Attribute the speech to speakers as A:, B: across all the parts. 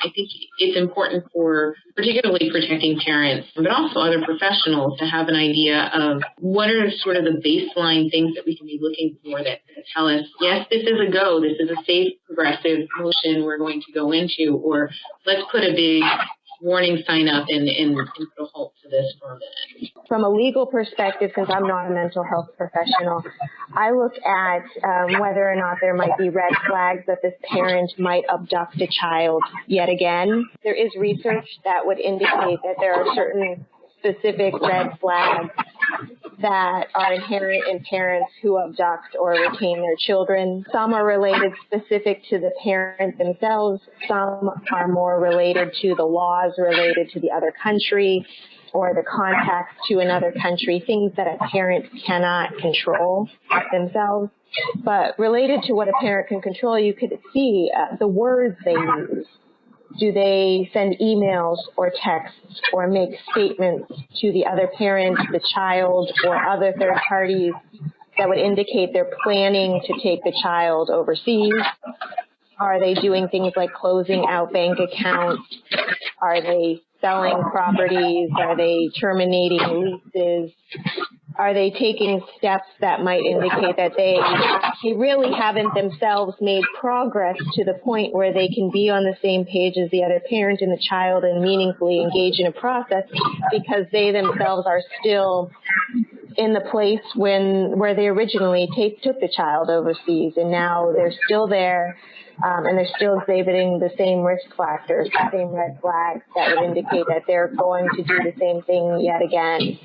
A: I think it's important for particularly protecting parents, but also other professionals to have an idea of what are sort of the baseline things that we can be looking for that tell us, yes, this is a go, this is a safe, progressive motion we're going to go into, or let's put a big warning sign up and put a halt to this for a minute.
B: From a legal perspective, since I'm not a mental health professional, I look at whether or not there might be red flags that this parent might abduct a child yet again. There is research that would indicate that there are certain specific red flags that are inherent in parents who abduct or retain their children. Some are related specific to the parent themselves. Some are more related to the laws related to the other country or the contacts to another country, things that a parent cannot control themselves. But related to what a parent can control, you could see the words they use. Do they send emails or texts or make statements to the other parent, the child, or other third parties that would indicate they're planning to take the child overseas? Are they doing things like closing out bank accounts? Are they selling properties? Are they terminating leases? Are they taking steps that might indicate that they really haven't themselves made progress to the point where they can be on the same page as the other parent and the child and meaningfully engage in a process because they themselves are still in the place where they originally took the child overseas, and now they're still there and they're still exhibiting the same risk factors, the same red flags that would indicate that they're going to do the same thing yet again.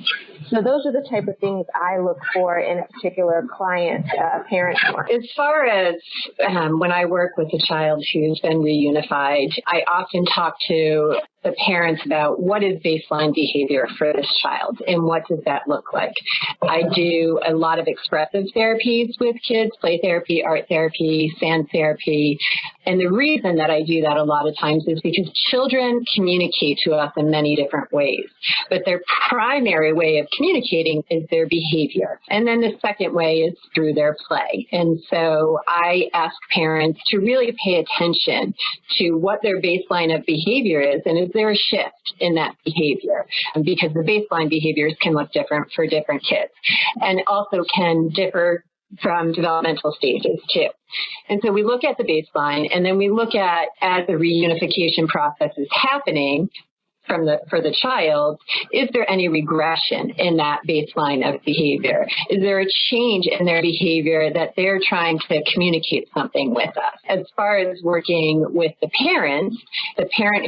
B: So those are the type of things I look for in a particular client, parent.
C: As far as when I work with a child who's been reunified, I often talk to the parents about what is baseline behavior for this child and what does that look like. I do a lot of expressive therapies with kids, play therapy, art therapy, sand therapy. And the reason that I do that a lot of times is because children communicate to us in many different ways. But their primary way of communicating is their behavior. And then the second way is through their play. And so I ask parents to really pay attention to what their baseline of behavior is, and is there a shift in that behavior? Because the baseline behaviors can look different for different kids and also can differ from developmental stages too. And so we look at the baseline, and then we look at, as the reunification process is happening for the child, is there any regression in that baseline of behavior? Is there a change in their behavior that they're trying to communicate something with us? As far as working with the parent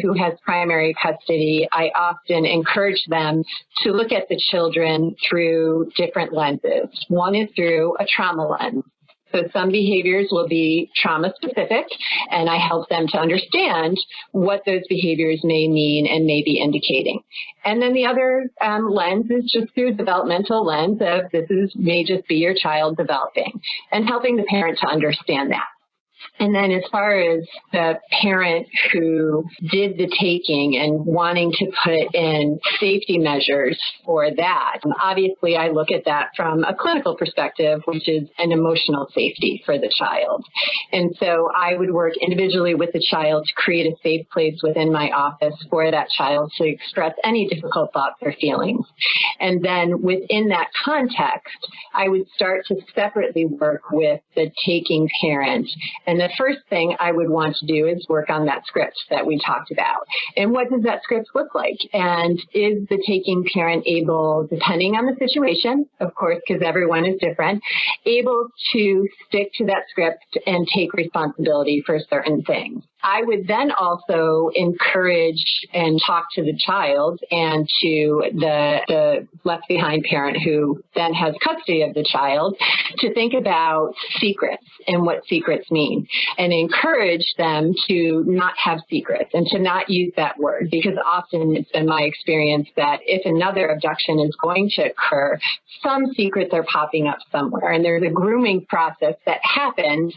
C: who has primary custody, I often encourage them to look at the children through different lenses. One is through a trauma lens. So some behaviors will be trauma specific, and I help them to understand what those behaviors may mean and may be indicating. And then the other lens is just through a developmental lens of may just be your child developing and helping the parent to understand that. And then as far as the parent who did the taking and wanting to put in safety measures for that, obviously I look at that from a clinical perspective, which is an emotional safety for the child. And so I would work individually with the child to create a safe place within my office for that child to express any difficult thoughts or feelings. And then within that context, I would start to separately work with the taking parent. And the first thing I would want to do is work on that script that we talked about. And what does that script look like? And is the taking parent able, depending on the situation, of course, because everyone is different, able to stick to that script and take responsibility for certain things? I would then also encourage and talk to the child and to the left behind parent who then has custody of the child to think about secrets and what secrets mean, and encourage them to not have secrets and to not use that word, because often it's been my experience that if another abduction is going to occur, some secrets are popping up somewhere, and there's a grooming process that happens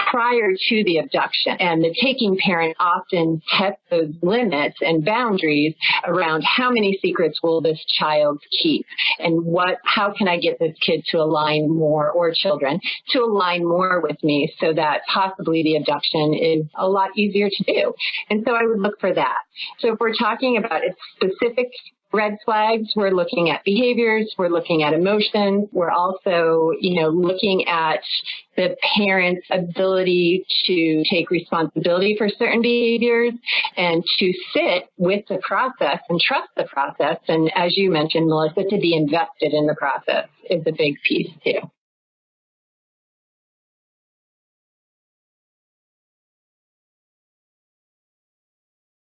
C: prior to the abduction, and the taking parent often sets those limits and boundaries around how many secrets will this child keep and how can I get this kid to align more, or children to align more with me, so that possibly the abduction is a lot easier to do. And so I would look for that. So if we're talking about a specific red flags, we're looking at behaviors, we're looking at emotions, we're also, looking at the parent's ability to take responsibility for certain behaviors and to sit with the process and trust the process. And as you mentioned, Melissa, to be invested in the process is a big piece too.